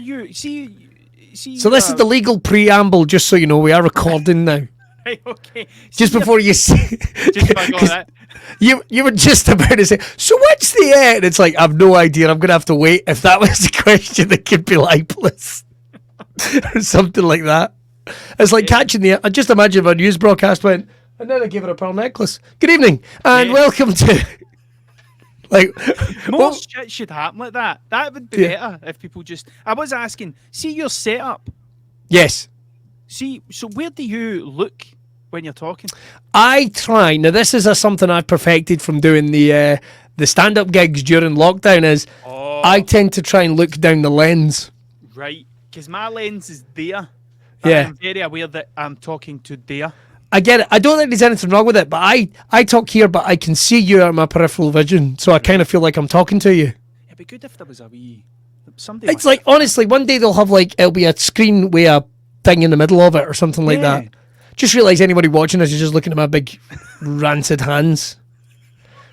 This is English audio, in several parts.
you see? So this is the legal preamble, just so you know. We are recording now. Right, okay. Just before you say, Just about all that. you were just about to say. So what's the and it's like I've no idea. I'm gonna have to wait. If that was the question, it could be libelous or something like that. It's like catching the. I just imagine if a news broadcast went, and then I gave her a pearl necklace. Good evening and welcome to. Like More shit should happen like that. That would be better if people just. I was asking. See your setup. Yes. See, so where do you look when you're talking? I try. Now, this is something I've perfected from doing the stand-up gigs during lockdown. Is I tend to try and look down the lens. Right, because my lens is there. Yeah, I'm very aware that I'm talking to there. I get it. I don't think there's anything wrong with it, but I talk here, but I can see you out of my peripheral vision, so I kind of feel like I'm talking to you. It'd be good if there was a wee somebody. It's like honestly, one day they'll have it'll be a screen with a thing in the middle of it or something like that. Just realise anybody watching us is just looking at my big rancid hands.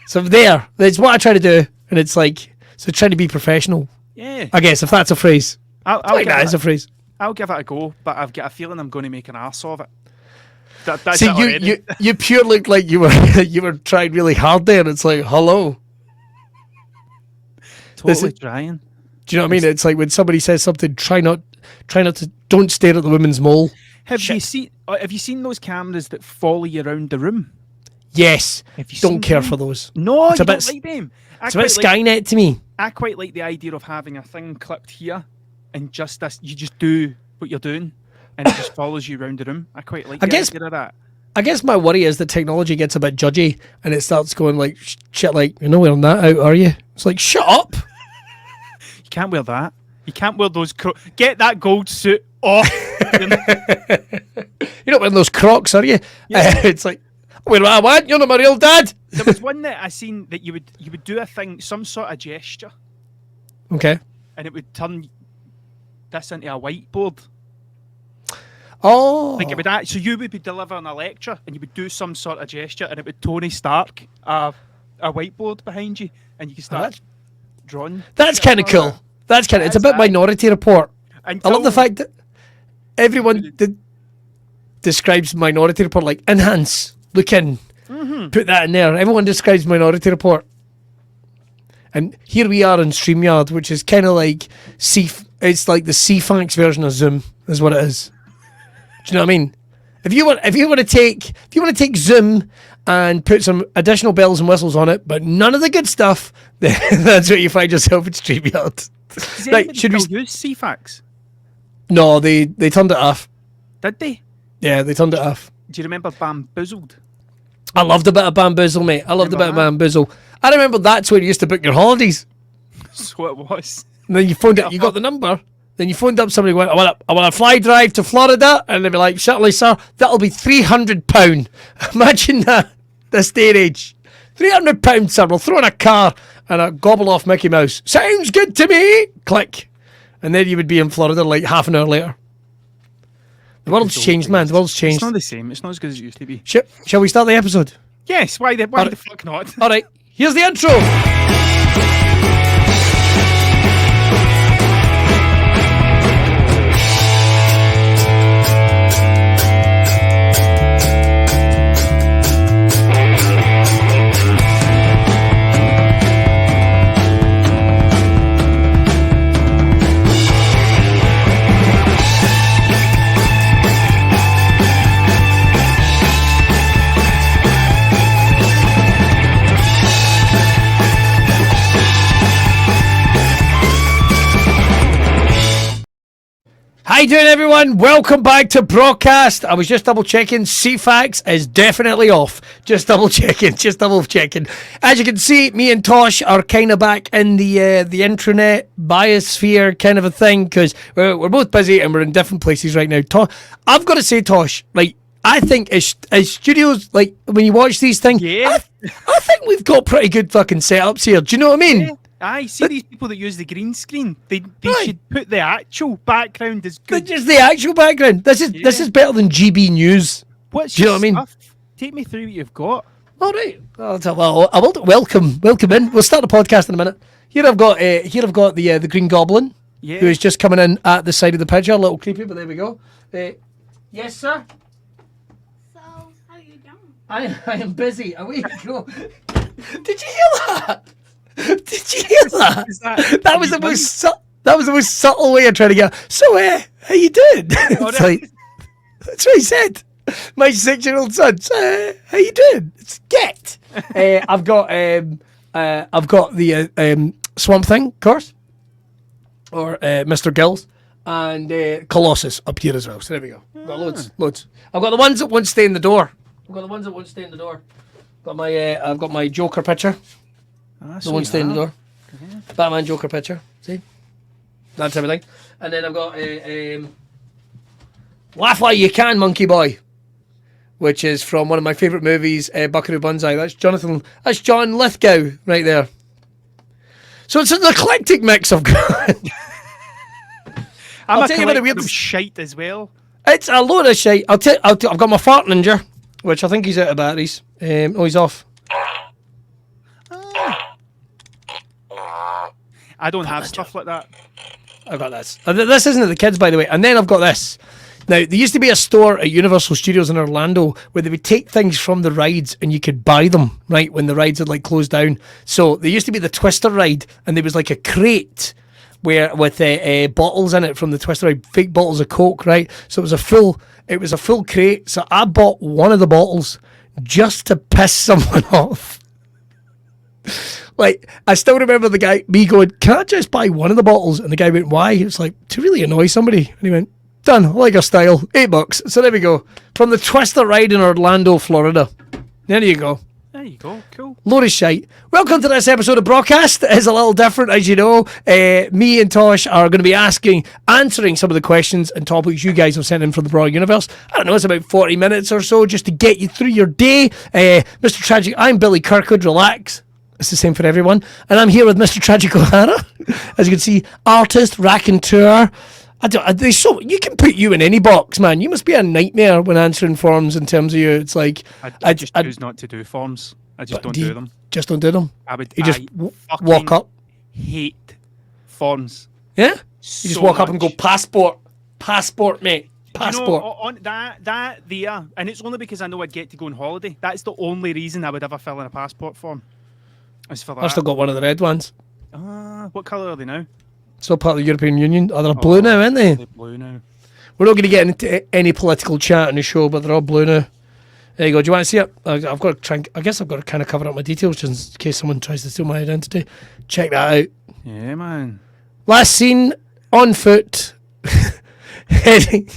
So that's what I try to do, and it's like trying to be professional. Yeah, I guess if that's a phrase. That is a phrase. I'll give it a go, but I've got a feeling I'm going to make an arse of it. That's See, you pure looked like you were trying really hard there, and it's like, hello. Totally trying. Do you know what I mean? It's like when somebody says something, try not to, don't stare at the woman's mole. Have you seen those cameras that follow you around the room? Yes. Don't care for those. No, you don't like them. It's a bit Skynet to me. I quite like the idea of having a thing clipped here, and you just do what you're doing, and it just follows you around the room. I quite like the idea of that. I guess my worry is that technology gets a bit judgy, and it starts going like shit. Like, you're not wearing that out, are you? It's like, shut up. You can't wear that. You can't wear those. Get that gold suit off. You're not wearing those Crocs, are you? Yeah. It's like, well, I want. You're not my real dad. There was one that I seen that you would do a thing, some sort of gesture. Okay. And it would turn this into a whiteboard. Oh. Like it would so you would be delivering a lecture, and you would do some sort of gesture, and it would Tony Stark a whiteboard behind you, and you could start drawing. That's kind of cool. That's kind of. It's a bit Minority Report. I love the fact that everyone describes Minority Report like enhance, look in, put that in there. Everyone describes Minority Report, and here we are in StreamYard, which is kind of like it's like the CFAX version of Zoom, is what it is. Do you know what I mean? If you want to take Zoom and put some additional bells and whistles on it, but none of the good stuff, then that's what you find yourself in StreamYard. Right, should we use CFAX? No, they turned it off. Did they? Yeah, they turned it off. Do you remember Bamboozled? I loved a bit of Bamboozle, mate. I loved a bit of Bamboozle. I remember that's where you used to book your holidays. So it was. And then you phoned it. You got the number. Then you phoned up somebody and went, I want a fly drive to Florida. And they'd be like, certainly, sir, that'll be £300. Imagine that, this day and age. £300, sir. We'll throw in a car and a gobble off Mickey Mouse. Sounds good to me. Click. And then you would be in Florida like half an hour later. The world's changed, man. The world's changed. It's not the same. It's not as good as it used to be. Shall we start the episode? Yes. Why the fuck not? All right. Here's the intro. How you doing, everyone? Welcome back to Braw Cast. I was just double checking. CFAX is definitely off. Just double checking. As you can see, me and Tosh are kind of back in the intranet biosphere kind of a thing, because we're both busy and we're in different places right now. I've got to say, Tosh, like, I think as studios, like, when you watch these things, I think we've got pretty good fucking setups here. Do you know what I mean? Yeah. I see these people that use the green screen. They should put the actual background as good. Just the actual background. This is better than GB News. Do you know what I mean? Take me through what you've got. All right. Well, I will welcome in. We'll start the podcast in a minute. Here I've got the Green Goblin. Yeah. who is just coming in at the side of the picture. A little creepy, but there we go. Yes, sir. So, how you doing? I am busy. Away you go. Did you hear that? Did you hear that? That was the most that was the most subtle way of trying to get. So, how you doing? It's like, that's what he said. My 6-year-old son. So, how you doing? It's get. I've got the Swamp Thing, of course, or Mr. Gills, and Colossus up here as well. So there we go. Got loads. I've got the ones that won't stay in the door. I've got my Joker picture. The one stay in the door. Mm-hmm. Batman Joker picture. See? That's everything. And then I've got Laugh While You Can, Monkey Boy, which is from one of my favourite movies, Buckaroo Banzai. That's John Lithgow right there. So it's an eclectic mix of I'll tell you what, a weird shite as well. It's a load of shite. I've got my fart ninja, which I think he's out of batteries. He's off. I don't have stuff like that. I've got this. This isn't at the kids, by the way. And then I've got this. Now, there used to be a store at Universal Studios in Orlando where they would take things from the rides and you could buy them, right, when the rides had, like, closed down. So there used to be the Twister ride, and there was, like, a crate with bottles in it from the Twister ride, fake bottles of Coke, right? So it was a full crate. So I bought one of the bottles just to piss someone off. Like, I still remember me going, can I just buy one of the bottles? And the guy went, why? It was like, to really annoy somebody. And he went, done, I like your style, $8. So there we go. From the Twister ride in Orlando, Florida. There you go. There you go, cool. Load of shite. Welcome to this episode of Braw Cast. It is a little different, as you know. Me and Tosh are going to be answering some of the questions and topics you guys have sent in from the Braw universe. I don't know, it's about 40 minutes or so just to get you through your day. Mr. Tragic, I'm Billy Kirkwood, relax. It's the same for everyone. And I'm here with Mr. Tragic O'Hara. As you can see, artist, raconteur. You can put you in any box, man. You must be a nightmare when answering forms in terms of you. It's like... I just choose not to do forms. I just don't do them. Just don't do them? You just walk up? Hate forms. Yeah? You just walk up and go, passport, mate. Passport. You know, on that there, and it's only because I know I'd get to go on holiday. That's the only reason I would ever fill in a passport form. I've still got one of the red ones. What colour are they now? Still part of the European Union. Oh, they're blue now, aren't they? They're blue now. We're not going to get into any political chat on the show, but they're all blue now. There you go. Do you want to see it? I've got to try. I guess I've got to kind of cover up my details just in case someone tries to steal my identity. Check that out. Yeah, man. Last seen on foot, heading.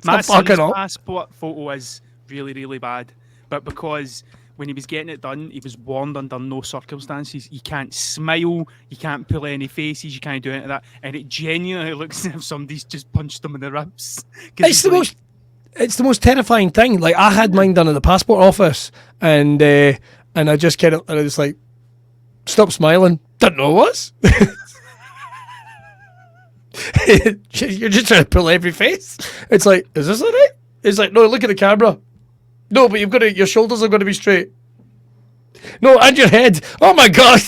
My son's passport photo is really, really bad, but because when he was getting it done, he was warned under no circumstances. You can't smile, you can't pull any faces, you can't do any of that, and it genuinely looks as if somebody's just punched him in the ribs. It's the most terrifying thing. Like, I had mine done at the passport office, and I just kind of, and I was like, stop smiling. Didn't know it was. You're just trying to pull every face. It's like, is this all right? It's like, no, look at the camera. No, but your shoulders are going to be straight. No, and your head. Oh my God.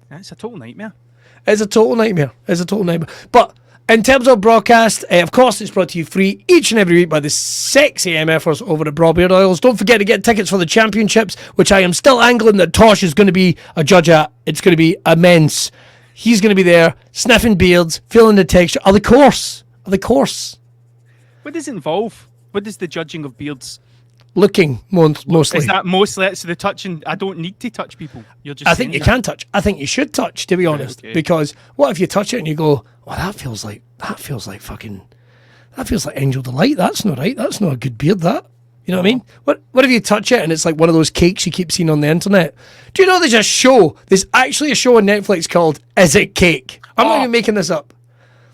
That's a total nightmare. It's a total nightmare. But in terms of broadcast, of course, it's brought to you free each and every week by the sexy MFers over at Braw Beard Oils. Don't forget to get tickets for the championships, which I am still angling that Tosh is going to be a judge at. It's going to be immense. He's going to be there, sniffing beards, feeling the texture of the course. What does it involve? What is the judging of beards? Looking mostly. Is that mostly? So the touching. I don't need to touch people. You're just. I think you can touch. I think you should touch, to be honest. Okay. Because what if you touch it and you go, "Oh, that feels like angel delight. That's not right. That's not a good beard. That." You know what I mean? What if you touch it and it's like one of those cakes you keep seeing on the internet? Do you know there's a show? There's actually a show on Netflix called "Is It Cake?" I'm not even making this up.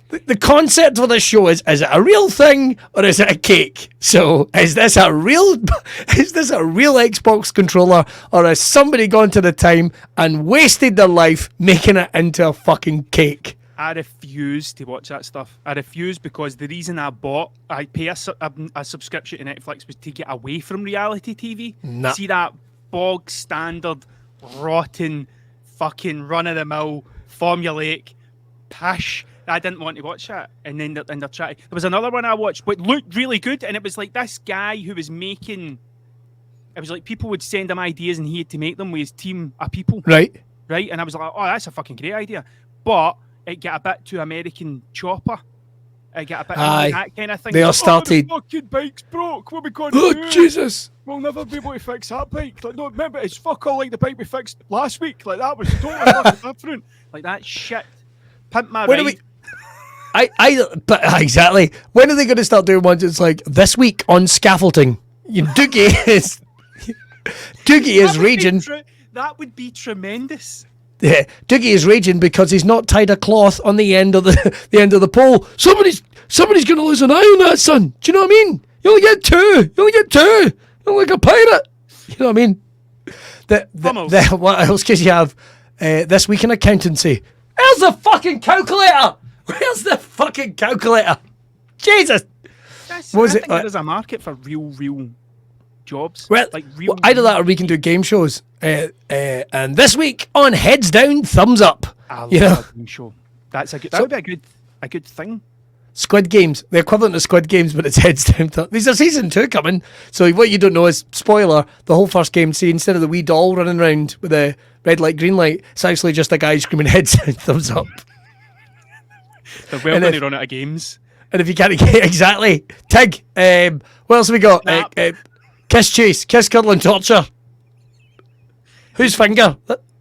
The concept for this show is it a real thing or is it a cake? So is this a real Xbox controller, or has somebody gone to the time and wasted their life making it into a fucking cake? I refuse to watch that stuff. I refuse because the reason I pay a subscription to Netflix was to get away from reality TV. Nah. See that bog standard, rotten, fucking run-of-the-mill, formulaic pish. I didn't want to watch that. And then they're trying. There was another one I watched, but looked really good. And it was like this guy who was making. It was like people would send him ideas and he had to make them with his team of people. Right. And I was like, oh, that's a fucking great idea. But it got a bit too American chopper. It got a bit that kind of thing. They all started. The fucking bike's broke. What are we going to do? Oh, Jesus. We'll never be able to fix that bike. Like, no, remember, it's fuck all like the bike we fixed last week. Like, that was totally fucking different. Like, that shit. Pimp my ride. Exactly. When are they going to start doing ones? It's like this week on scaffolding. Doogie is raging. That would be tremendous. Yeah, Doogie is raging because he's not tied a cloth on the end of the pole. Somebody's going to lose an eye on that, son. Do you know what I mean? You only get two. You're like a pirate. You know what I mean? What else could you have this week in accountancy? Where's the fucking calculator? Where's the fucking calculator? Jesus. I think there is a market for real jobs. Well, either that or we can do game shows. And this week on Heads Down, Thumbs Up. I love a game show. That would be a good thing. Squid Games, the equivalent of Squid Games, but it's Heads Down. There's a season 2 coming. So what you don't know is, spoiler, the whole first game, see, instead of the wee doll running around with a red light, green light, it's actually just a guy screaming Heads Down, Thumbs Up. They're well going to run out of games. And if you can't get exactly, Tig, what else have we got? Kiss, chase, kiss, cuddle, and torture. Whose finger?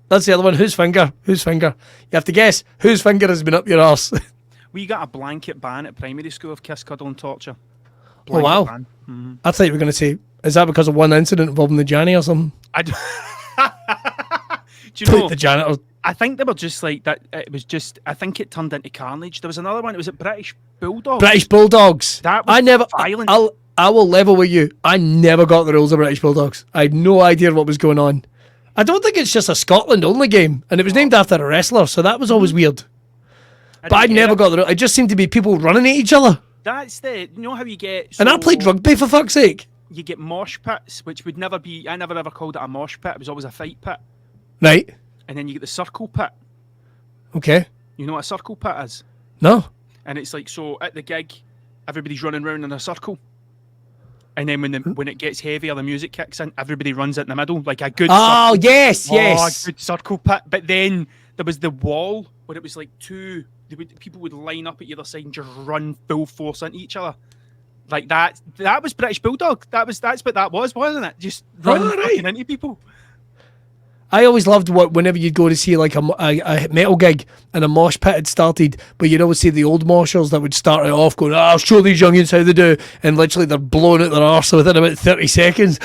That's the other one. Whose finger? You have to guess whose finger has been up your arse. We got a blanket ban at primary school of kiss, cuddle, and torture. Oh, wow. Mm-hmm. I thought you were going to say, is that because of one incident involving the Janny or something? Do you know, the janitor. I think they were just like that. It was just, I think it turned into carnage. There was another one. It was at British Bulldogs. That was violent. I will level with you. I never got the rules of British Bulldogs. I had no idea what was going on. I don't think it's just a Scotland-only game. And it was named after a wrestler, so that was always weird. But I never got the rules. It just seemed to be people running at each other. That's you know how you get... and I played rugby, for fuck's sake. You get mosh pits, which would never be... I never ever called it a mosh pit. It was always a fight pit. Right. And then you get the circle pit. Okay. You know what a circle pit is? No. And it's like, so at the gig, everybody's running around in a circle. And then when it gets heavier, the music kicks in, everybody runs it in the middle, like a good circle. Oh, yes. A good circle pit. But then there was the wall where it was like people would line up at either side and just run full force into each other. Like that was British Bulldog. That's what that was, wasn't it? Just running into people. I always loved whenever you'd go to see like a metal gig and a mosh pit had started, but you'd always see the old moshers that would start it off going, I'll show these youngins how they do, and literally they're blowing out their arse within about 30 seconds.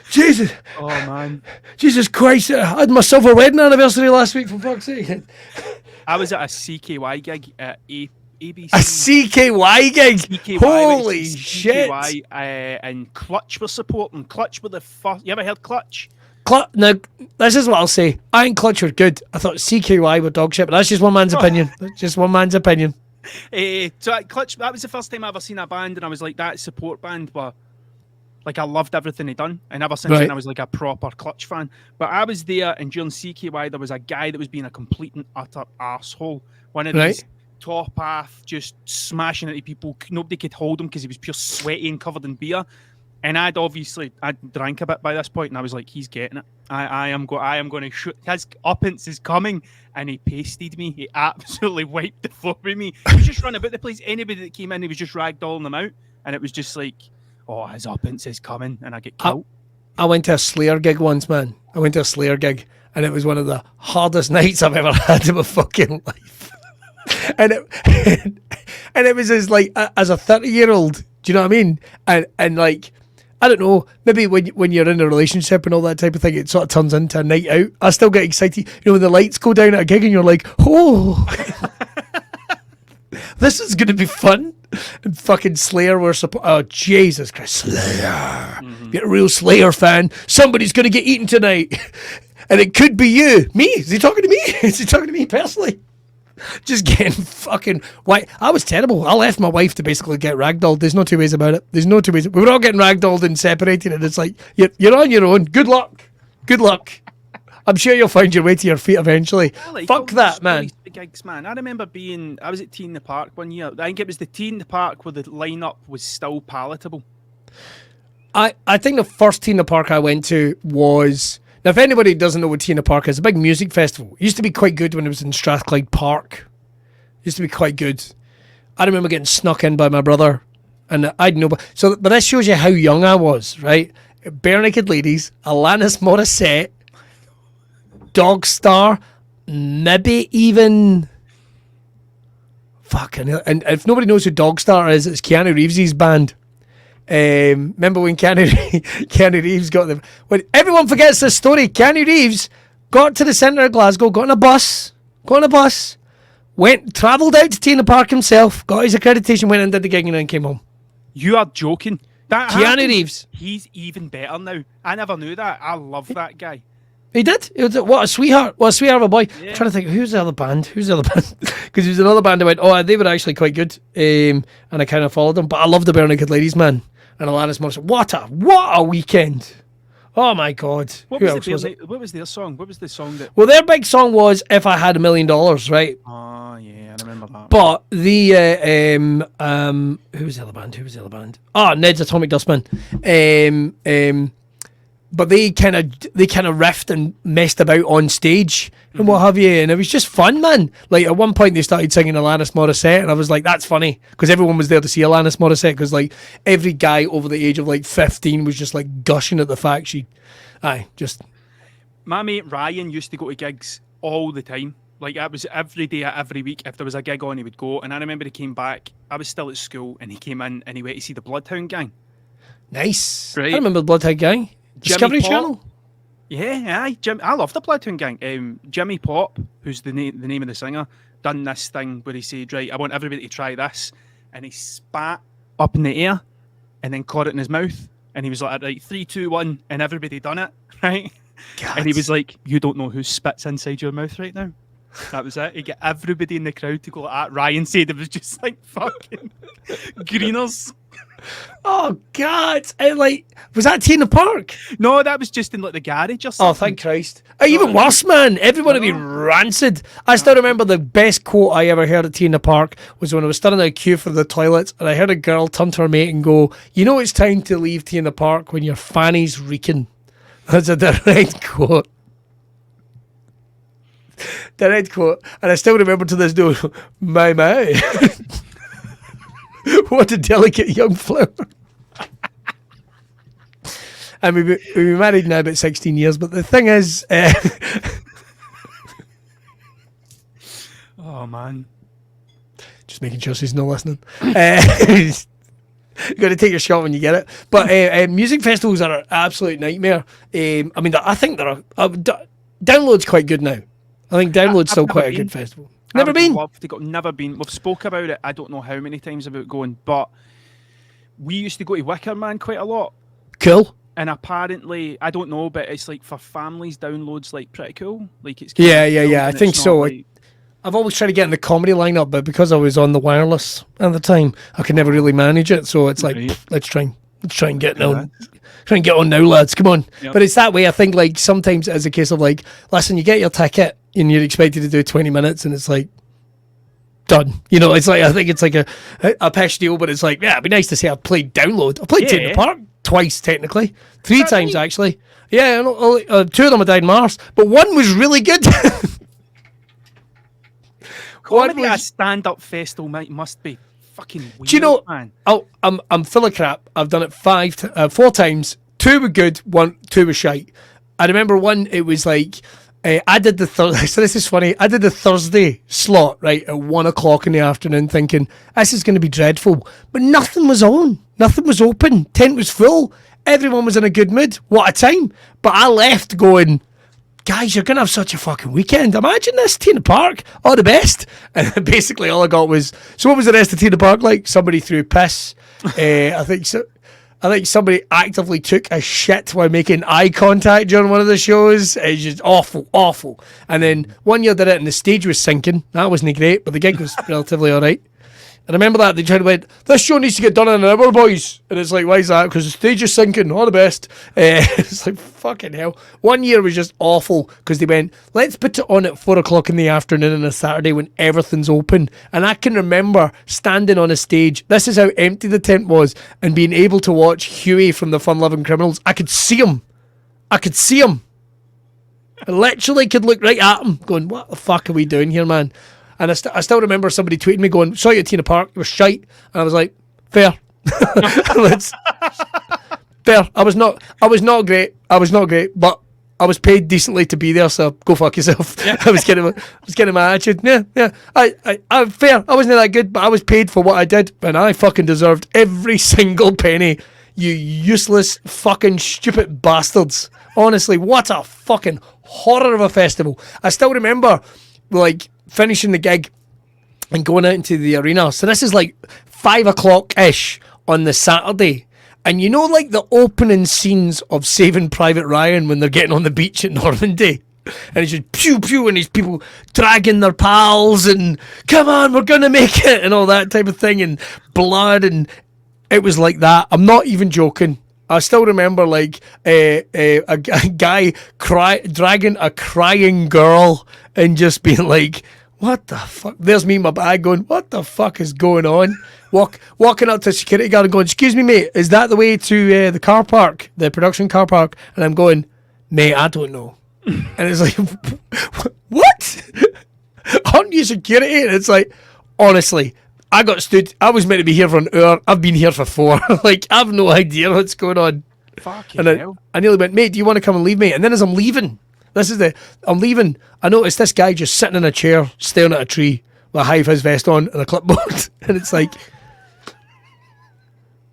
Jesus. Oh, man. Jesus Christ. I had my silver wedding anniversary last week, for fuck's sake. I was at a CKY gig at ABC. A CKY gig? CKY, holy shit. CKY, and Clutch was supporting. Clutch were the first. You ever heard Clutch? Now, this is what I'll say. I think Clutch were good. I thought CKY were dog shit, but that's just one man's opinion. Just one man's opinion. So Clutch, that was the first time I ever seen a band, and I was like, that support band, but like I loved everything they done, and ever since then I was like a proper Clutch fan. But I was there, and during CKY there was a guy that was being a complete and utter arsehole. One of these top half, just smashing into people. Nobody could hold him because he was pure sweaty and covered in beer. And I'd drank a bit by this point, and I was like, he's getting it. I am going to shoot. His uppance is coming, and he pasted me. He absolutely wiped the floor with me. He was just running about the place. Anybody that came in, he was just ragdolling them out, and it was just like, oh, his uppance is coming, and I get killed. I went to a Slayer gig once, man. And it was one of the hardest nights I've ever had in my fucking life. and it was as like as a 30-year-old. Do you know what I mean? And like, I don't know, maybe when you're in a relationship and all that type of thing, it sort of turns into a night out. I still get excited, you know, when the lights go down at a gig and you're like, oh, this is going to be fun. And fucking Slayer were oh, Jesus Christ, Slayer. Mm-hmm. Get a real Slayer fan. Somebody's going to get eaten tonight. And it could be you. Me? Is he talking to me? Is he talking to me personally? Just getting fucking white. I was terrible. I left my wife to basically get ragdolled. There's no two ways about it. We were all getting ragdolled and separated, and it's like, you're on your own. Good luck. I'm sure you'll find your way to your feet eventually. Fuck that, man. the gigs, man. I remember I was at Tea in the Park one year. I think it was the Tea in the Park where the lineup was still palatable. I think the first Tea in the Park I went to was... Now, if anybody doesn't know what Tea in the Park is, a big music festival. It used to be quite good when it was in Strathclyde Park. It used to be quite good. I remember getting snuck in by my brother, and I'd know... But this shows you how young I was, right? Bare Naked Ladies, Alanis Morissette, Dogstar, maybe even... Fucking hell. And if nobody knows who Dogstar is, it's Keanu Reeves' band. Remember when Keanu Reeves got them? When everyone forgets this story, Keanu Reeves got to the centre of Glasgow, got on a bus, travelled out to Tea in the Park himself, got his accreditation, went and did the gig, and then came home. You are joking. Keanu Reeves. He's even better now. I never knew that. I love that guy. He did. What a sweetheart. What a sweetheart of a boy. Yeah. I'm trying to think, who's the other band? Because there was another band I went, they were actually quite good. And I kind of followed them. But I love the Bare Naked Ladies, man. And Alanis Morissette. What a weekend. Oh my God. What was their song? What was the song that... Well, their big song was If I Had $1 Million, right? Oh, yeah, I remember that. But the, who was the other band? Oh, Ned's Atomic Dustbin. But they kind of riffed and messed about on stage and what have you, and it was just fun, man. Like at one point they started singing Alanis Morissette, and I was like, that's funny, because everyone was there to see Alanis Morissette, because like every guy over the age of like 15 was just like gushing at the fact My mate Ryan used to go to gigs all the time. Like it was every day, every week. If there was a gig on, he would go. And I remember he came back. I was still at school, and he came in and he went to see the Bloodhound Gang. Nice, right? I remember the Bloodhound Gang. Discovery Channel. Yeah, I love the Bloodhound Gang. Jimmy Pop, who's the name of the singer, done this thing where he said, right, I want everybody to try this, and he spat up in the air, and then caught it in his mouth, and he was like, right, 3, 2, 1, and everybody done it, right? God. And he was like, you don't know who spits inside your mouth right now. That was it. He got everybody in the crowd to go like that. Ryan said it was just like fucking greeners. Oh God! Was that Tea in the Park? No, that was just in like the garage or something. Oh, thank Christ! Even worse, man. Everyone would be rancid. I still remember the best quote I ever heard at Tea in the Park was when I was standing in a queue for the toilets, and I heard a girl turn to her mate and go, "You know it's time to leave Tea in the Park when your fanny's reeking." That's a direct quote. Direct quote, and I still remember to this day. My. What a delicate young flower. And we've been married now about 16 years, but the thing is... oh, man. Just making sure she's not listening. You got to take your shot when you get it. But music festivals are an absolute nightmare. I think Download's quite good now. I think Download's still quite a good festival. Never been? Never been. We've spoke about it, I don't know how many times about going, but we used to go to Wicker Man quite a lot. Cool. And apparently, I don't know, but it's like for families, Download's like pretty cool. Like it's yeah. I think so. Like... I've always tried to get in the comedy lineup, but because I was on the wireless at the time, I could never really manage it. So it's like, let's try and get now. Try and get on now, lads. Come on. Yep. But it's that way. I think like sometimes it's a case of like, listen, you get your ticket and you're expected to do 20 minutes, and it's like done. You know, it's like I think it's like a pitch deal, but it's like, yeah, it'd be nice to say I've played Download. I played Tea in the Park twice, technically, 3 times actually. Yeah, 2 of them I died in Mars, but one was really good. Comedy at a stand-up festival must be fucking weird. Do you know? Man. I'm full of crap. I've done it 4 times. 2 were good. 2 were shite. I remember one. It was like I did the so this is funny. I did the Thursday slot right at 1:00 in the afternoon, thinking this is going to be dreadful. But nothing was on. Nothing was open. Tent was full. Everyone was in a good mood. What a time! But I left going, guys, you're going to have such a fucking weekend. Imagine this, Tea in the Park. All the best. And basically all I got was, so what was the rest of Tea in the Park like? Somebody threw piss. I think somebody actively took a shit while making eye contact during one of the shows. It's just awful. And then one year did it and the stage was sinking. That wasn't great, but the gig was relatively all right. And I remember that they tried to went, this show needs to get done in an hour, boys. And it's like, why is that? Because the stage is sinking. All the best. It's like, fucking hell. One year was just awful because they went, let's put it on at 4 o'clock in the afternoon on a Saturday when everything's open. And I can remember standing on a stage. This is how empty the tent was, and being able to watch Huey from the Fun Loving Criminals. I could see him. I literally could look right at him going, what the fuck are we doing here, man? And I still remember somebody tweeting me going, saw you at Tina Park, it was shite. And I was like, fair. Fair. I was not great, but I was paid decently to be there, so go fuck yourself. Yeah. I was getting my attitude. Yeah. I fair. I wasn't that good, but I was paid for what I did, and I fucking deserved every single penny. You useless fucking stupid bastards. Honestly, what a fucking horror of a festival. I still remember, like, finishing the gig and going out into the arena. So this is like 5 o'clock-ish on the Saturday. And you know, like, the opening scenes of Saving Private Ryan when they're getting on the beach at Normandy? And it's just pew pew, and these people dragging their pals and, come on, we're going to make it, and all that type of thing, and blood, and it was like that. I'm not even joking. I still remember, like, a guy dragging a crying girl and just being like, what the fuck? There's me in my bag going, what the fuck is going on? Walking up to a security guard and going, excuse me, mate, is that the way to the car park, the production car park? And I'm going, mate, I don't know. And it's like, what? Aren't you security? And it's like, honestly, I was meant to be here for an hour. I've been here for 4. Like, I have no idea what's going on. Fucking hell. I nearly went, mate, do you want to come and leave me? And then as I'm leaving, I'm leaving, I noticed this guy just sitting in a chair, staring at a tree with a high-vis vest on and a clipboard. And it's like,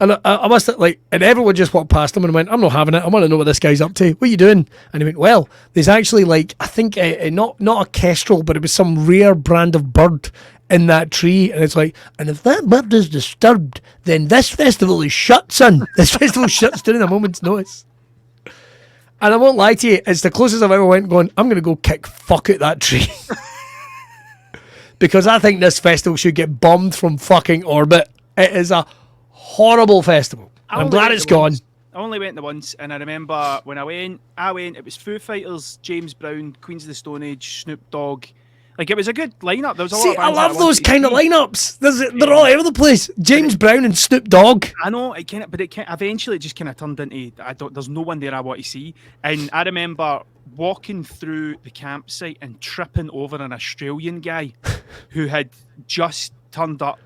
and I must have, like, and everyone just walked past him and went, I'm not having it. I want to know what this guy's up to. What are you doing? And he went, well, there's actually, like, I think not a kestrel, but it was some rare brand of bird in that tree. And it's like, and if that bird is disturbed, then this festival is shut, son. This festival shuts down in a moment's notice. And I won't lie to you, it's the closest I've ever went going, I'm going to go kick fuck out that tree. Because I think this festival should get bombed from fucking orbit. It is a horrible festival. I'm glad it's gone. I only went there once, and I remember when I went, it was Foo Fighters, James Brown, Queens of the Stone Age, Snoop Dogg. Like, it was a good lineup. There was a lot of bands. I love those kind of lineups. They're all over the place. James Brown and Snoop Dogg. I know, eventually it just kind of turned into, there's no one there I want to see. And I remember walking through the campsite and tripping over an Australian guy who had just turned up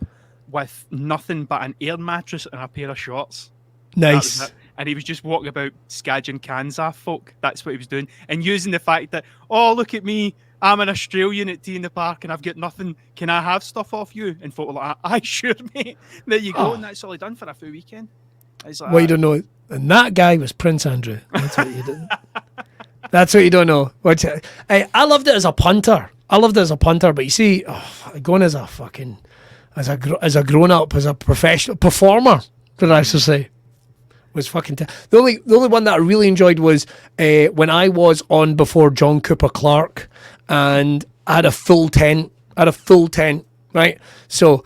with nothing but an air mattress and a pair of shorts. Nice. And he was just walking about scadging cans off folk. That's what he was doing. And using the fact that, oh, look at me, I'm an Australian at Tea in the Park and I've got nothing. Can I have stuff off you? And folk were like, aye, sure, mate. There you go. And that's all he done for a full weekend. Like, well, you don't know. And that guy was Prince Andrew. That's what you did. That's what you don't know. I loved it as a punter. But you see, going as a fucking, as a grown up, as a professional performer, did I say, was fucking. The only one that I really enjoyed was when I was on before John Cooper Clarke, and I had a full tent. Right? So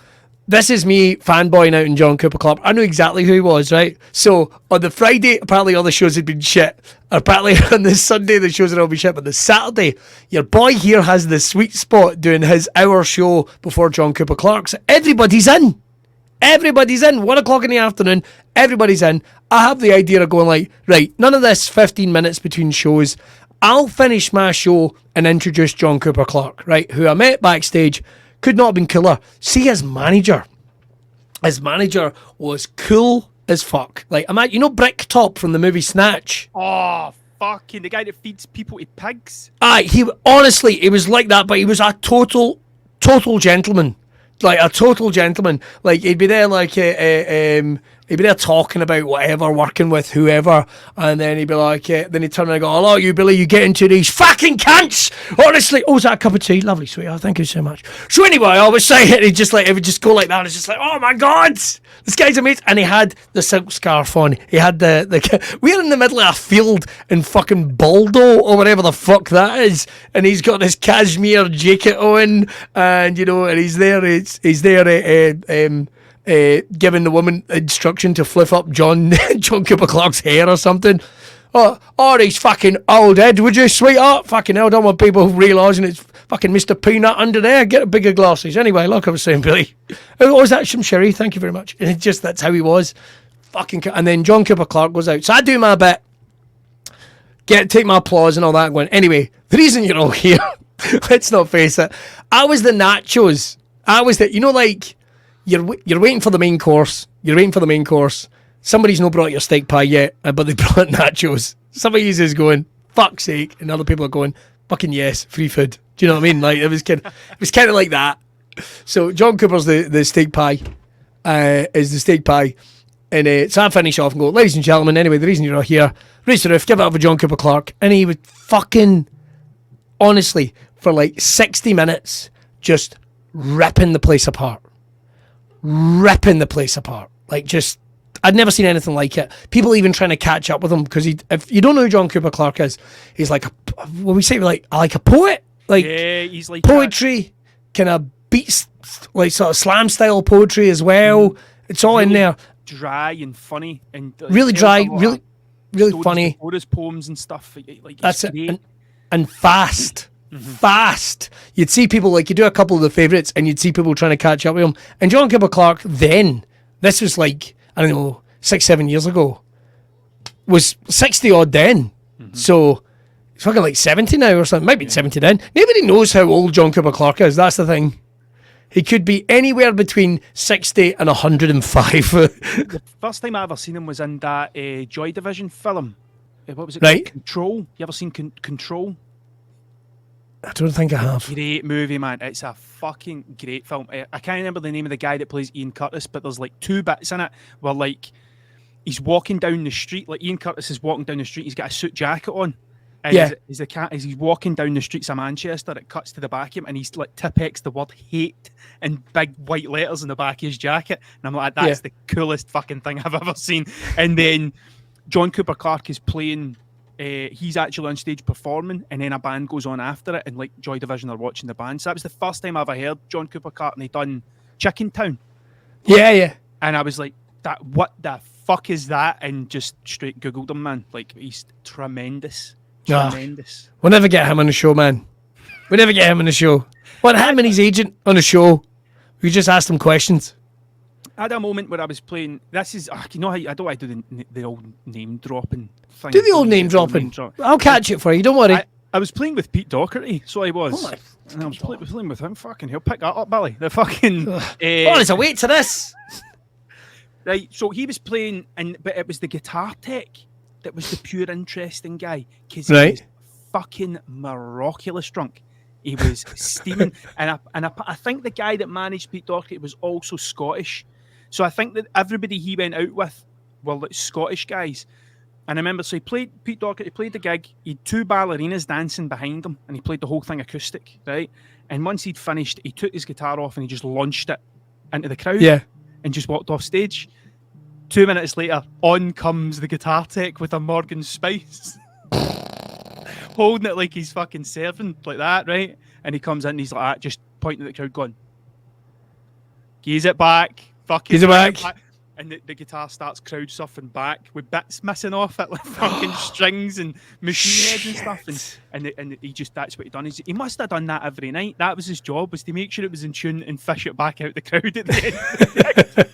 this is me fanboying out in John Cooper Clarke. I knew exactly who he was, right? So on the Friday, apparently all the shows had been shit. Apparently on the Sunday, the shows had all been shit. But the Saturday, your boy here has the sweet spot doing his hour show before John Cooper Clarke. So everybody's in. 1 o'clock in the afternoon, everybody's in. I have the idea of going like, right, none of this 15 minutes between shows. I'll finish my show and introduce John Cooper Clarke, right, who I met backstage. Could not have been cooler. See his manager. His manager was cool as fuck. Like, you know Bricktop from the movie Snatch? Oh, fucking the guy that feeds people to pigs? Aye, he was like that, but he was a total gentleman. Like a total gentleman. Like he'd be there like He'd be there talking about whatever, working with whoever, and then he'd be like, then he'd turn around and go, hello, you Billy, you get into these fucking cunts! Honestly, is that a cup of tea? Lovely, sweetheart, thank you so much. So anyway, I was saying, it would just go like that, and it's just like, oh my God, this guy's amazing. And he had the silk scarf on, he had we're in the middle of a field in fucking Baldo, or whatever the fuck that is, and he's got this cashmere jacket on, and, and he's there, giving the woman instruction to fliff up John Cooper Clark's hair or something. Oh, he's fucking old head, would you, sweetheart? Fucking hell, don't want people realising it's fucking Mr. Peanut under there. Get bigger glasses. Anyway, like I was saying, Billy. Oh, is that some sherry? Thank you very much. And that's how he was. And then John Cooper Clark goes out. So I do my bit. Take my applause and all that going. Anyway, the reason you're all here, let's not face it, I was the nachos. I was the, like, you're waiting for the main course. Somebody's not brought your steak pie yet, but they brought nachos. Somebody's is going, fuck's sake, and other people are going, fucking yes, free food. Do you know what I mean? Like it was kind of like that. So John Cooper's the steak pie, is the steak pie, and so I finish off and go, ladies and gentlemen. Anyway, the reason you're all here, raise the roof, give it up for John Cooper Clark, and he would fucking, honestly, for like 60 minutes, just ripping the place apart. Like, just, I'd never seen anything like it. People even trying to catch up with him, because if you don't know who John Cooper Clark is, he's like like a poet. Like, yeah, he's like poetry, kind of beats, like sort of slam style poetry as well. It's all really in there. Dry and funny, and really dry, really funny. His poems and stuff. Like that's it, and fast. Fast. You'd see people, like, you do a couple of the favourites and you'd see people trying to catch up with him. And John Cooper Clark then, this was like, I don't know, 6-7 years ago, was 60 odd then. So he's fucking like 70 now or something. Might be 70 then. Nobody knows how old John Cooper Clark is. That's the thing. He could be anywhere between 60 and 105. The first time I ever seen him was in that Joy Division film. What was it? Right. Control. You ever seen Control? I don't think I have. Great movie, man. It's a fucking great film. I can't remember the name of the guy that plays Ian Curtis, but there's like 2 bits in it where, like, he's walking down the street. Like, Ian Curtis is walking down the street. He's got a suit jacket on. And as he's walking down the streets of Manchester, it cuts to the back of him, and he's like Tipex the word hate in big white letters in the back of his jacket. And I'm like, that's the coolest fucking thing I've ever seen. And then John Cooper Clark is playing. He's actually on stage performing, and then a band goes on after it, and like Joy Division are watching the band. So that was the first time I ever heard John Cooper Clark, and he done Chicken Town. Yeah. And I was like, what the fuck is that? And just straight Googled him, man. Like, he's tremendous. Tremendous. We'll never get him on the show, man. We'll never get him on the show. Want him and his agent on the show. We just asked him questions. I had a moment where I was playing. This is, you know how I don't want to do the old name dropping thing. Do the old name dropping. I'll catch it for you. Don't worry. I was playing with Pete Doherty, so I was. Oh, and I was playing with him. Fucking hell, pick that up, Billy. The fucking. There's a weight to this. Right, so he was playing, but it was the guitar tech that was the pure interesting guy, because he was fucking miraculous drunk. He was steaming, and I think the guy that managed Pete Doherty was also Scottish. So I think that everybody he went out with were like Scottish guys. And I remember, so Pete Doherty played the gig, he had 2 ballerinas dancing behind him, and he played the whole thing acoustic, right? And once he'd finished, he took his guitar off and he just launched it into the crowd and just walked off stage. 2 minutes later, on comes the guitar tech with a Morgan Spice. Holding it like he's fucking surfing, like that, right? And he comes in and he's like that, just pointing at the crowd going, "Gaze it back. Fucking back." And the guitar starts crowd surfing back with bits missing off it, like fucking strings and machine heads and stuff. And he just, that's what he done. He must have done that every night. That was his job, was to make sure it was in tune and fish it back out the crowd at the end.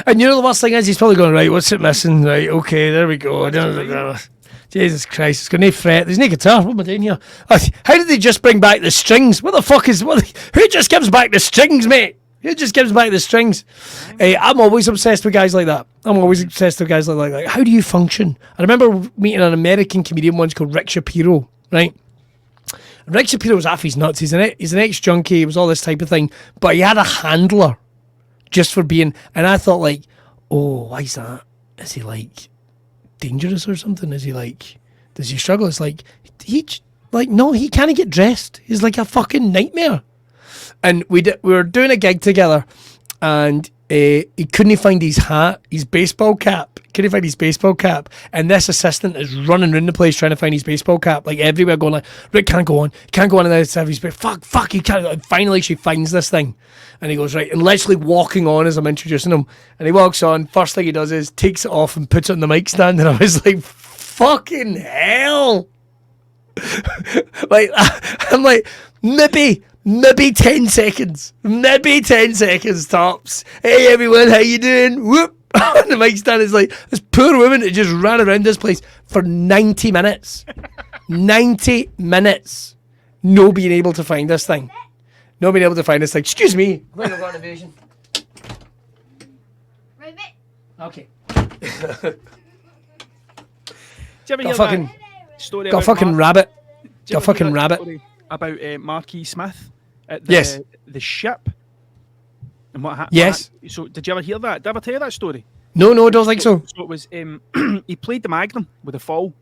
And you know the worst thing is, he's probably going, right, what's it missing? Right, okay, there we go. Jesus Christ, it's got no fret. There's no guitar. What am I doing here? How did they just bring back the strings? What the fuck is... who just gives back the strings, mate? Who just gives back the strings? I'm always obsessed with guys like that. Like, how do you function? I remember meeting an American comedian once called Rick Shapiro, right? And Rick Shapiro's off his nuts. He's an ex-junkie. He was all this type of thing. But he had a handler just for being... And I thought, like, oh, why's that? Is he like dangerous or something? Is he like, does he struggle? It's like, no, he can't get dressed. He's like a fucking nightmare. And we were doing a gig together, and he couldn't find his hat, his baseball cap. Couldn't find his baseball cap, and this assistant is running around the place trying to find his baseball cap, like everywhere, going like, Rick can't go on and let's have his fuck, he can't. And finally, she finds this thing, and he goes right, and literally walking on as I'm introducing him, and he walks on. First thing he does is takes it off and puts it on the mic stand, and I was like, fucking hell. Like, I'm like, maybe 10 seconds. Maybe 10 seconds tops. Hey everyone, how you doing? Whoop. And the mic stand is like, this poor woman that just ran around this place for 90 minutes. 90 minutes. No being able to find this thing. No being able to find this thing. Excuse me. I'm going to go on evasion. Right back. Okay. Did you ever hear fucking that story? Got a fucking rabbit. Did you Got a ever hear fucking that rabbit. story about Marquis Smith at Yes. the ship? And what happened? Yes. So did you ever hear that? Did I ever tell you that story? No, I don't think so. So it was he played the Magnum with a fall.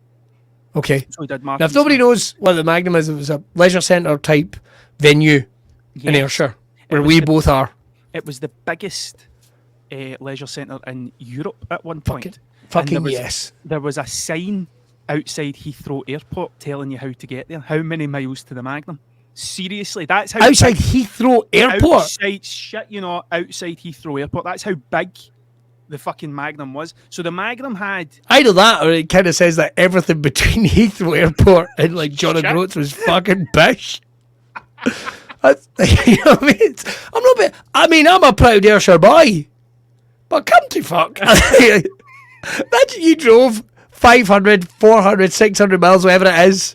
Okay. So he did Now, Marquis if nobody Smith. knows what the Magnum is, it was a leisure centre type venue in Yes. Ayrshire, It where was we the- both are. It was the biggest leisure centre in Europe at one point. Fucking And yes. There was a sign outside Heathrow Airport telling you how to get there. How many miles to the Magnum? Seriously, that's how Outside big- Heathrow Airport. Outside outside Heathrow Airport. That's how big the fucking Magnum was. So the Magnum had Either that, or it kind of says that everything between Heathrow Airport and like John Shit. O'Groats was fucking bish. That's, you know what I mean? I'm not. I'm a proud Ayrshire boy, but country fuck. Imagine you drove 500, 400, 600 miles, whatever it is,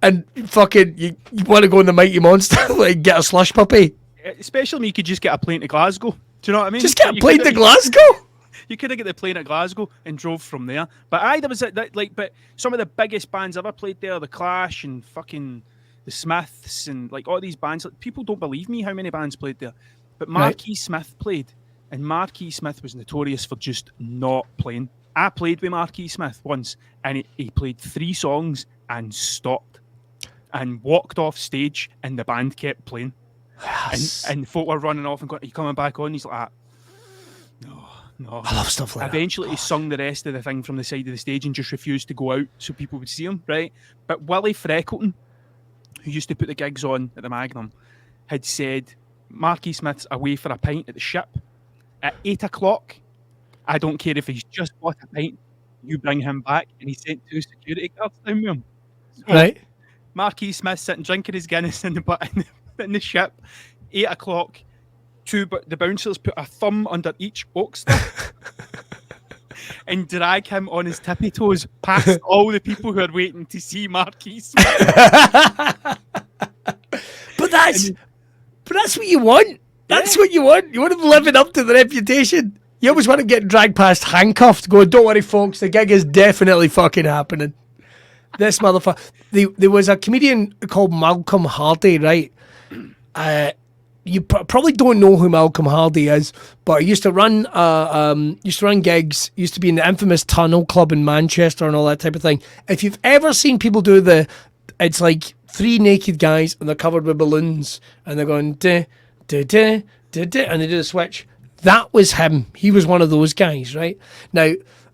and fucking you want to go in the Mighty Monster, like get a slush puppy. especially when you could just get a plane to Glasgow. Do you know what I mean? Just get a You plane coulda- to Glasgow. You could have got the plane at Glasgow and drove from there. But there was but some of the biggest bands ever played there, the Clash and fucking the Smiths and like all these bands. Like, people don't believe me how many bands played there. But Marquis Smith played, and Marquis Smith was notorious for just not playing. I played with Marquis Smith once, and he played 3 songs and stopped and walked off stage, and the band kept playing. Yes. And folk were running off and going, "Are you coming back on?" He's like, no. I love stuff like Eventually, he sung the rest of the thing from the side of the stage and just refused to go out so people would see him, right? But Willie Freckleton, who used to put the gigs on at the Magnum, had said, Marquis Smith's away for a pint at the ship at 8 o'clock. I don't care if he's just bought a pint, you bring him back. And he sent 2 security guards down with him. So Right. Marquis Smith sitting drinking his Guinness in the ship, 8 o'clock. The bouncers put a thumb under each boxer and drag him on his tippy toes past all the people who are waiting to see Marquis Smith. But that's what you want. That's what you want. You want him living up to the reputation. You always want him getting dragged past handcuffed, going, "Don't worry, folks, the gig is definitely fucking happening." This motherfucker. There was a comedian called Malcolm Hardy, right? You probably don't know who Malcolm Hardy is, but he used to run gigs. Used to be in the infamous Tunnel Club in Manchester and all that type of thing. If you've ever seen people do it's like 3 naked guys and they're covered with balloons and they're going da da da da da, and they do the switch. That was him. He was one of those guys, right? Now,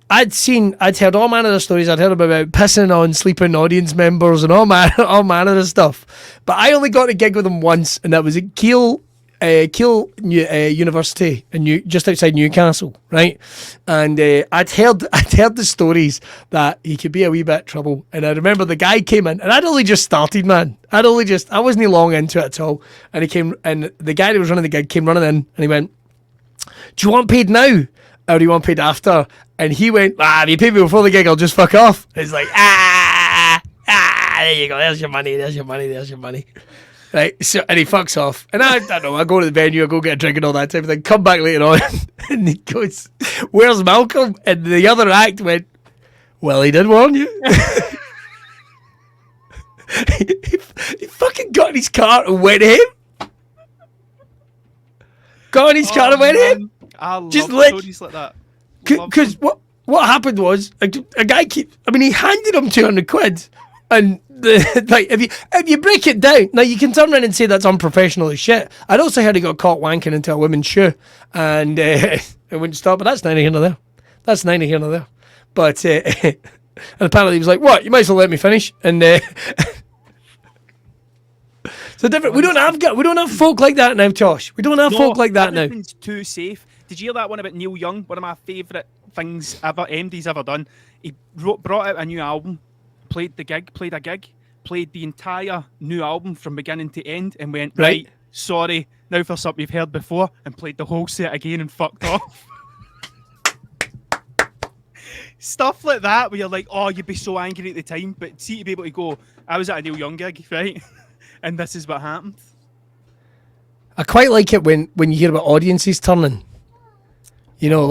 I'd heard all manner of stories. I'd heard about pissing on sleeping audience members and all manner of stuff. But I only got a gig with him once, and that was at Keele University just outside Newcastle, right? And I'd heard the stories that he could be a wee bit trouble. And I remember the guy came in, and I'd only just started, man. I wasn't long into it at all. And he came, and the guy that was running the gig came running in, and he went, "Do you want paid now, or do you want paid after?" And he went, "If you pay me before the gig, I'll just fuck off." And it's like, there you go, there's your money. Right, so, and he fucks off. And I don't know, I go to the venue, I go get a drink and all that type of thing, come back later on, and he goes, "Where's Malcolm?" And the other act went, "Well, he did warn you." he fucking got in his car and went him. Got in his car and went him. I love Just stories like that. Because what happened was a guy he handed him 200 quid, and if you break it down, now you can turn around and say that's unprofessional as shit. I'd also heard he got caught wanking into a woman's shoe, and it wouldn't stop. But that's neither here nor there. That's neither here nor there. But and apparently he was like, "What? You might as well let me finish." And so different. We don't have folk like that now, Josh. We don't have folk like that now. Everything's too safe. Did you hear that one about Neil Young? One of my favourite things MD's ever done. He brought out a new album, played a gig, played the entire new album from beginning to end, and went, right, sorry, now for something you've heard before, and played the whole set again and fucked off. Stuff like that where you're like, oh, you'd be so angry at the time, but see, to be able to go, I was at a Neil Young gig, right? And this is what happened. I quite like it when you hear about audiences turning. You know,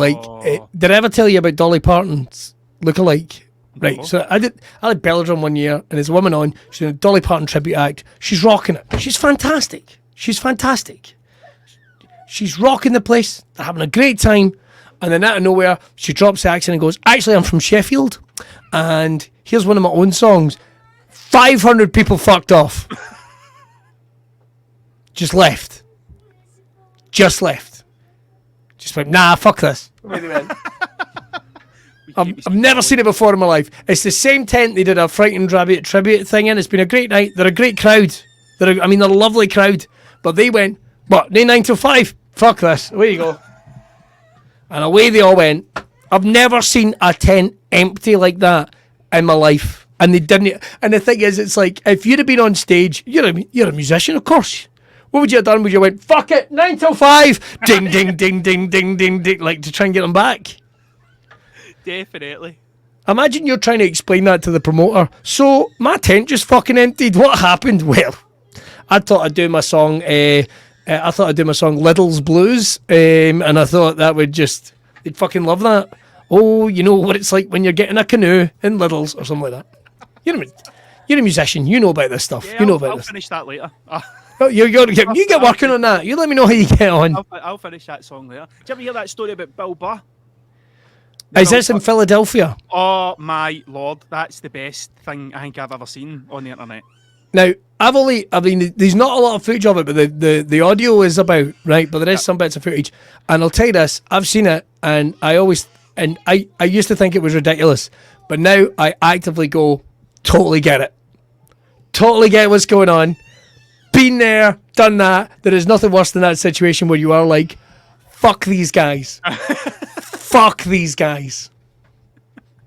did I ever tell you about Dolly Parton's lookalike? Right, so I had Belladrum one year, and there's a woman on, she's doing a Dolly Parton tribute act. She's rocking it. She's fantastic. She's rocking the place. They're having a great time. And then out of nowhere, she drops the accent and goes, actually, I'm from Sheffield, and here's one of my own songs. 500 people fucked off. Just left. Just went, nah, fuck this. I've never seen it before in my life. It's the same tent they did a Frightened Rabbit tribute thing in. It's been a great night. They're a great crowd. They're a lovely crowd. But they went, what, 9 till 5? Fuck this. Away you go. And away they all went. I've never seen a tent empty like that in my life. And they didn't. And the thing is, it's like, if you'd have been on stage, you're a musician, of course. What would you have done? Would you went, fuck it, 9 till 5? Ding, ding, ding, ding, ding, ding, ding, like to try and get them back? Definitely. Imagine you're trying to explain that to the promoter. So, my tent just fucking emptied. What happened? Well, I thought I'd do my song, Liddell's Blues, and I thought that would just, they'd fucking love that. Oh, you know what it's like when you're getting a canoe in Liddell's or something like that. You're a musician. You know about this stuff. Yeah, you know about I'll this. finish that later. Oh, you get working on that. You let me know how you get on. I'll finish that song later. Did you ever hear that story about Bill Burr? Is this in Philadelphia? Oh my lord, that's the best thing I think I've ever seen on the internet. Now, there's not a lot of footage of it, but the audio is about, right? But there is some bits of footage. And I'll tell you this, I've seen it, and I used to think it was ridiculous, but now I actively go, totally get it. Totally get what's going on. Been there, done that. There is nothing worse than that situation where you are like, fuck these guys. Fuck these guys.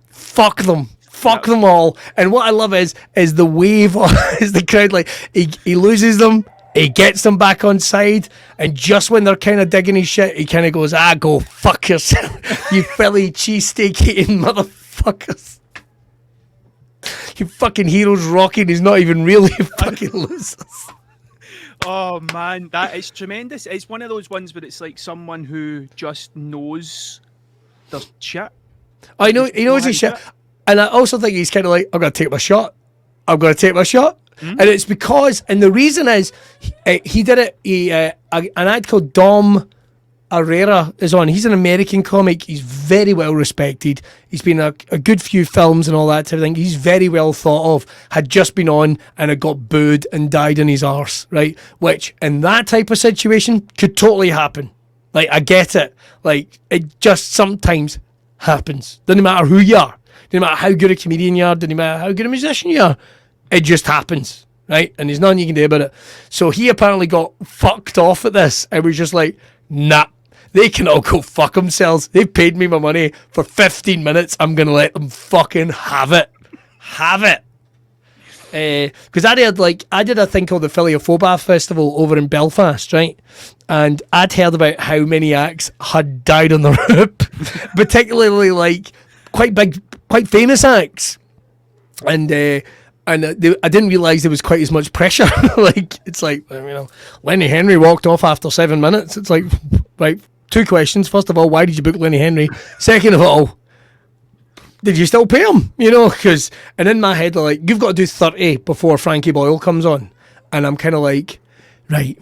Fuck them. Fuck them all. And what I love is the wave is the crowd, like he loses them, he gets them back on side, and just when they're kind of digging his shit, he kind of goes, go fuck yourself, you Philly cheesesteak eating motherfuckers. You fucking heroes rocking, he's not even really fucking losers. Oh man, that is tremendous. It's one of those ones where it's like someone who just knows their shit. I know he knows his shit. And I also think he's kind of like, I'm going to take my shot. Mm-hmm. And it's because, and the reason is, he did it, an ad called Dom Herrera is on. He's an American comic. He's very well respected. He's been in a good few films and all that type of thing. He's very well thought of. Had just been on and had got booed and died in his arse, right? Which, in that type of situation, could totally happen. Like, I get it. Like, it just sometimes happens. Doesn't matter who you are. Doesn't matter how good a comedian you are. Doesn't matter how good a musician you are. It just happens, right? And there's nothing you can do about it. So he apparently got fucked off at this and was just like, nah, they can all go fuck themselves. They've paid me my money for 15 minutes. I'm going to let them fucking have it. Have it. Because I did a thing called the Philiophobia Festival over in Belfast, right? And I'd heard about how many acts had died on the route, particularly like quite big, quite famous acts. And I didn't realise there was quite as much pressure. Like, it's like, Lenny Henry walked off after 7 minutes. It's like, right, 2 questions. First of all, why did you book Lenny Henry? Second of all, did you still pay him? And in my head, they're like, you've got to do 30 before Frankie Boyle comes on. And I'm kind of like, right,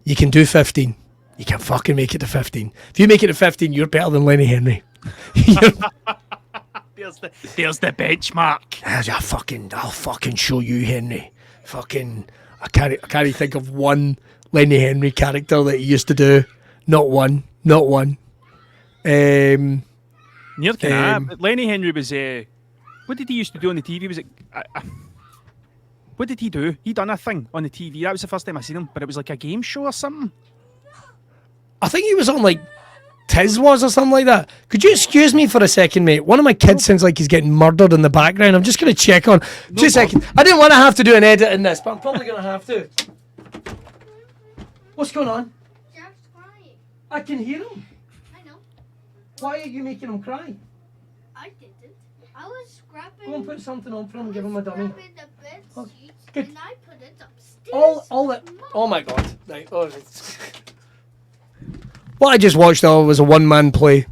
you can do 15. you can fucking make it to 15. If you make it to 15, you're better than Lenny Henry. There's the benchmark. I'll fucking show you, Henry. I can't think of one Lenny Henry character that he used to do. Not one. Near but Lenny Henry was what did he used to do on the TV? Was it what did he do? He done a thing on the TV. That was the first time I seen him, but it was like a game show or something. I think he was on like Tiz was or something like that. Could you excuse me for a second, mate? One of my kids sounds like he's getting murdered in the background. I'm just going to check on. 2 seconds. I didn't want to have to do an edit in this, but I'm probably going to have to. What's going on? Jack's crying. I can hear him. I know. Why are you making him cry? I didn't. I was scrapping. Go and put something on for him and give him a dummy. Scrapping the bed sheets, good. and I put it upstairs. All that. Oh my god. Right. Oh, what I just watched was a one-man play.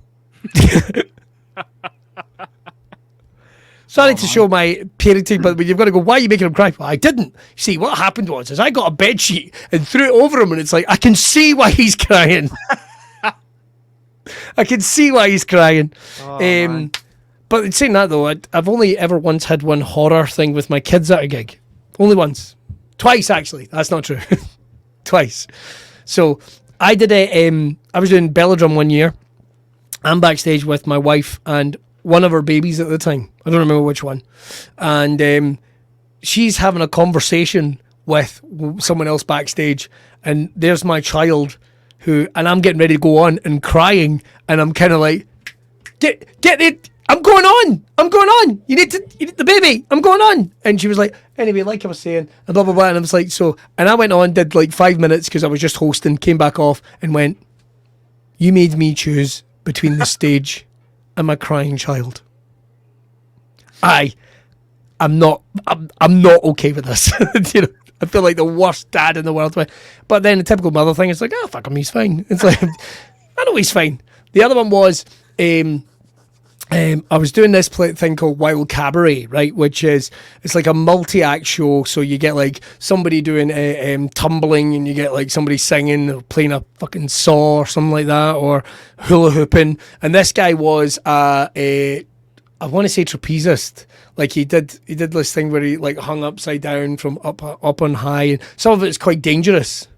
Sorry to show my parenting, but you've got to go, why are you making him cry? Well, I didn't. See, what happened was I got a bed sheet and threw it over him, and it's like, I can see why he's crying. I can see why he's crying. But in saying that, though, I've only ever once had one horror thing with my kids at a gig. Only once. Twice, actually. That's not true. Twice. So I did I was doing Belladrum one year. I'm backstage with my wife and one of her babies at the time. I don't remember which one. And she's having a conversation with someone else backstage. And there's my child and I'm getting ready to go on and crying. And I'm kind of like, get it. I'm going on. You need the baby. I'm going on. And she was like, anyway, like I was saying, and blah, blah, blah. And I was like, so, and I went on, did like 5 minutes because I was just hosting, came back off and went, you made me choose between the stage and my crying child. I'm not okay with this. You know, I feel like the worst dad in the world. But then the typical mother thing is like, oh, fuck him, he's fine. It's like, I know he's fine. The other one was, I was doing this thing called Wild Cabaret, right? Which is, it's like a multi-act show. So you get like somebody doing tumbling, and you get like somebody singing or playing a fucking saw or something like that, or hula hooping. And this guy was I want to say trapezist. Like he did this thing where he like hung upside down from up on high. And some of it's quite dangerous.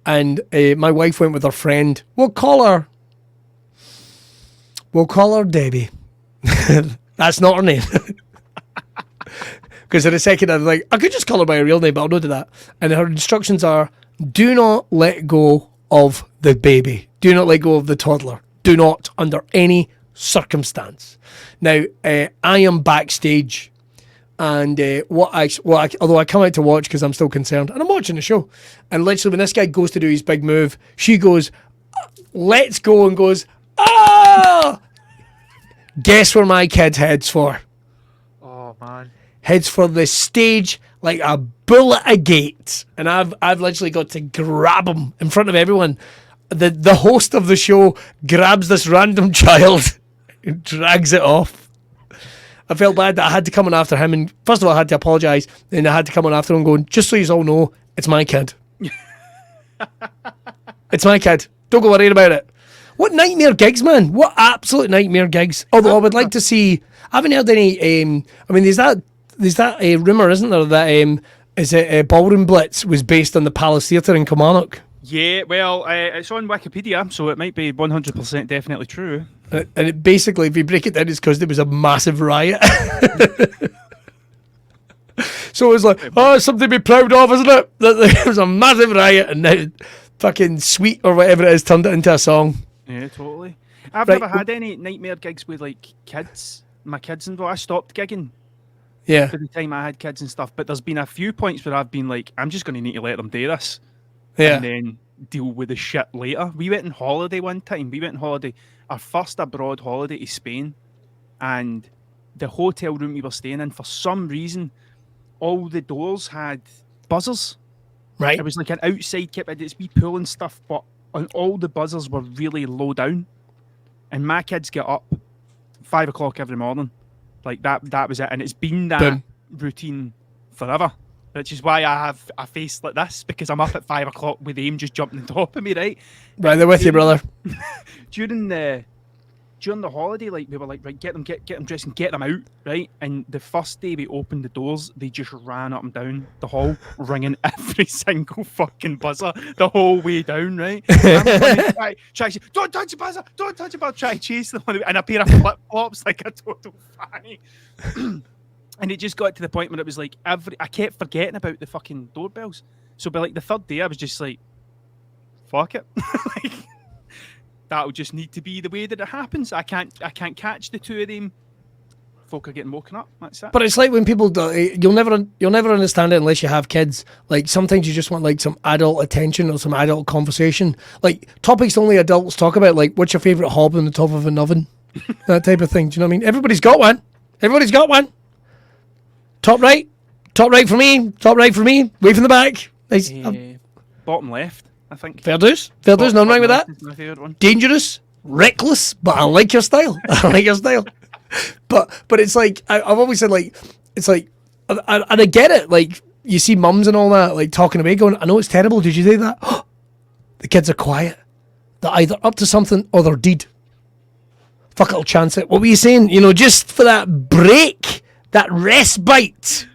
And my wife went with her friend. We'll call her Debbie. That's not her name. Because in a second I was like, I could just call her by her real name, but I'll not do that. And her instructions are, do not let go of the baby. Do not let go of the toddler. Do not, under any circumstance. Now, I am backstage. And although I come out to watch because I'm still concerned, and I'm watching the show. And literally when this guy goes to do his big move, she goes, let's go, and goes, ah! Guess where my kid heads for? Oh man. Heads for the stage like a bull at a gate. And I've literally got to grab him in front of everyone. The host of the show grabs this random child and drags it off. I felt bad that I had to come on after him, and first of all I had to apologise, and I had to come on after him going, just so you all know, it's my kid. It's my kid. Don't go worrying about it. What nightmare gigs, man. What absolute nightmare gigs. Although I would like to see, I haven't heard any, I mean, there's that rumour, isn't there, that is it Ballroom Blitz was based on the Palace Theatre in Kilmarnock? Yeah, well, it's on Wikipedia, so it might be 100% definitely true. And it basically, if you break it down, it's because there was a massive riot. So it was like, oh, it's something to be proud of, isn't it? That there was a massive riot, and now fucking Sweet or whatever it is turned it into a song. Yeah, totally. I've never had any nightmare gigs with like kids. My kids involved. I stopped gigging. Yeah. For the time I had kids and stuff, but there's been a few points where I've been like, I'm just going to need to let them do this. Yeah. And then deal with the shit later. We went on holiday one time. Our first abroad holiday to Spain, and the hotel room we were staying in, for some reason, all the doors had buzzers. Right. It was like an outside kit, it's wee pool and stuff, but all the buzzers were really low down. And my kids get up 5 o'clock every morning. Like that was it. And it's been that routine forever. which is why I have a face like this, because I'm up at 5 o'clock with aim just jumping on top of me, right? Right, they're with you, brother. During the holiday, like we were like, right, get them dressed and get them out, right? And the first day we opened the doors, they just ran up and down the hall, ringing every single fucking buzzer the whole way down, right? I'm trying to say, don't touch the buzzer, try to chase them and a pair of flip flops like a total fanny. And it just got to the point where it was like I kept forgetting about the fucking doorbells. So by like the third day, I was just like, fuck it. Like, that'll just need to be the way that it happens. I can't catch the two of them. Folk are getting woken up. That's it. But it's like when people do, you'll never understand it unless you have kids. Like sometimes you just want like some adult attention or some adult conversation. Like topics only adults talk about. Like what's your favorite hob on the top of an oven? That type of thing. Do you know what I mean? Everybody's got one. Top right for me. Way from the back. Nice. Bottom left, I think. Fair dues. Nothing wrong with that. My favorite one. Dangerous, reckless, but I like your style. But it's like I've always said, like it's like, and I get it. Like you see mums and all that, like talking away, going, "I know it's terrible. Did you do that?" The kids are quiet. They're either up to something or they're dead. Fuck it, I'll chance it. What were you saying? You know, just for that break, that respite.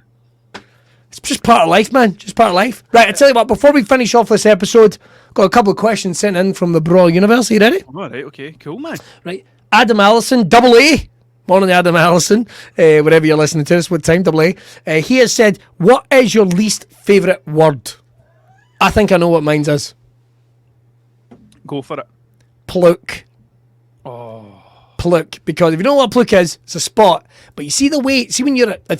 It's just part of life, man. Just part of life. Right, I tell you what, before we finish off this episode, got a couple of questions sent in from the Braw universe. Are you ready? All right, okay, cool, man. Right. Adam Allison, double A. Morning, Adam Allison. Wherever you're listening to us, what time, double A. He has said, what is your least favourite word? I think I know what mine is. Go for it. Pluck. Oh. Pluck, because if you know what a pluck is, it's a spot. But you see the way, if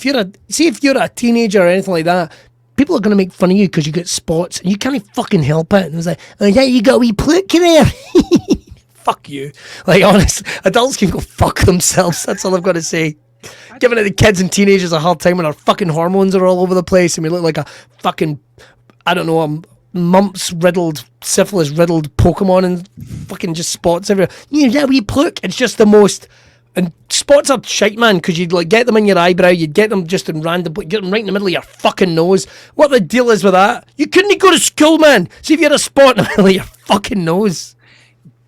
you're a teenager or anything like that, people are going to make fun of you because you get spots and you can't fucking help it. And it was like, oh yeah, you got a wee pluck there. Fuck you. Like, honest, adults can go fuck themselves. That's all I've got to say. Giving the kids and teenagers a hard time when our fucking hormones are all over the place and we look like a fucking, I don't know, mumps-riddled, syphilis-riddled Pokemon and fucking just spots everywhere. Yeah, we pluck. It's just the most... And spots are shite, man, because you'd like get them in your eyebrow, you'd get them just in random... Get them right in the middle of your fucking nose. What the deal is with that? You couldn't go to school, man. See if you had a spot in the middle of your fucking nose.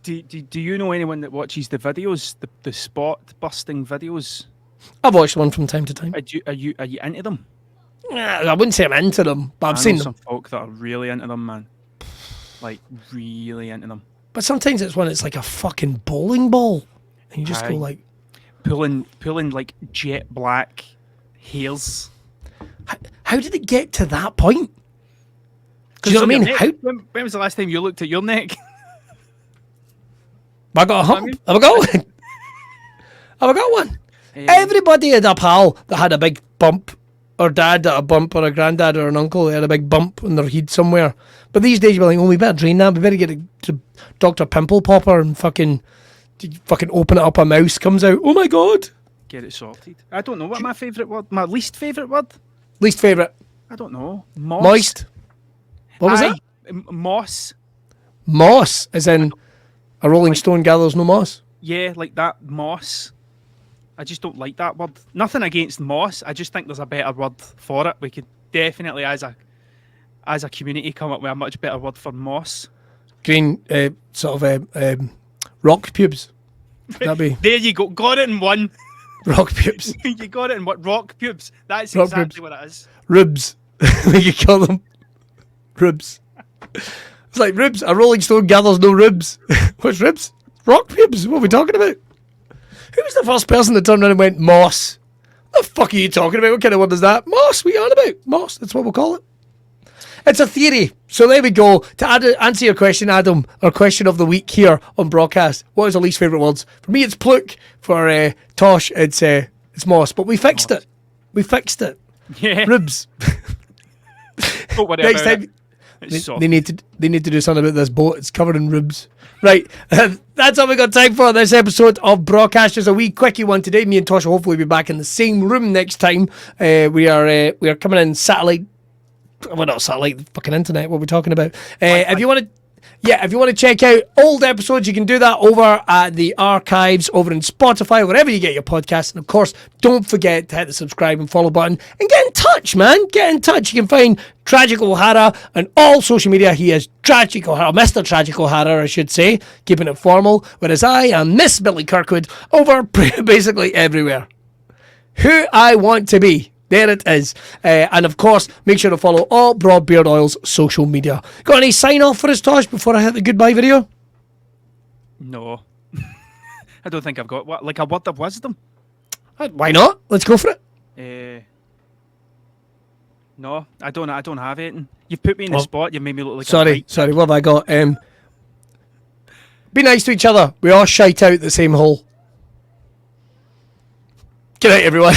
Do you know anyone that watches the videos, the spot-busting videos? I've watched one from time to time. Are you into them? I wouldn't say I'm into them, but I've seen them. Some folk that are really into them, man. Like, really into them. But sometimes it's when it's like a fucking bowling ball. And you just go like... Pulling like jet black hairs. How did it get to that point? Do you know what I mean? When was the last time you looked at your neck? Have I got a hump? Have I got one? Have I got one? Everybody had a pal that had a big bump. Or dad had a bump, or a granddad or an uncle that had a big bump in their head somewhere. But these days you're like, oh, we better drain that. We better get to Dr. Pimple Popper and fucking open it up, a mouse comes out. Oh my God. Get it sorted. I don't know what my favourite word, my least favourite word? Least favourite? I don't know. Moist. What was that? Moss. Moss, as in a Rolling Stone gathers no moss? Yeah, like that, moss. I just don't like that word. Nothing against moss. I just think there's a better word for it. We could definitely, as a community, come up with a much better word for moss. Green, rock pubes. That'd be... There you go. Got it in one. Rock pubes. You got it in what? Rock pubes. That's rock exactly pubes. what it is. Ribs. You call them ribs. It's like ribs. A Rolling Stone gathers no ribs. What's ribs? Rock pubes. What are we talking about? Who was the first person that turned around and went, moss? What the fuck are you talking about? What kind of word is that? Moss. What are you on about? Moss. That's what we'll call it. It's a theory. So there we go. To answer your question, Adam, our question of the week here on Braw Cast, what is our least favourite words? For me, it's pluck. For Tosh, it's moss. But we fixed it. We fixed it. Yeah. Ribs. Next time, they need to do something about this boat. It's covered in ribs. Right, that's all we got time for this episode of Braw Cast. Just a wee quickie one today. Me and Tosh will hopefully be back in the same room next time. We are coming in satellite. Well, not satellite, fucking internet. What we're talking about. If you want yeah, if you want to check out old episodes, you can do that over at the archives over in Spotify, wherever you get your podcasts. And of course, don't forget to hit the subscribe and follow button and get in touch, man. Get in touch. You can find Tragic O'Hara on all social media. He is Tragic O'Hara, Mr. Tragic O'Hara, I should say, keeping it formal. Whereas I am Miss Billy Kirkwood over basically everywhere. Who I want to be. There it is. And of course, make sure to follow all Broad Beard Oil's social media. Got any sign off for us, Tosh, before I hit the goodbye video? No. I don't think I've got a word of wisdom. Why not? Let's go for it. No, I don't have anything. You've put me in the spot. You made me look like sorry, what have I got? Be nice to each other. We all shite out the same hole. Good night, everyone.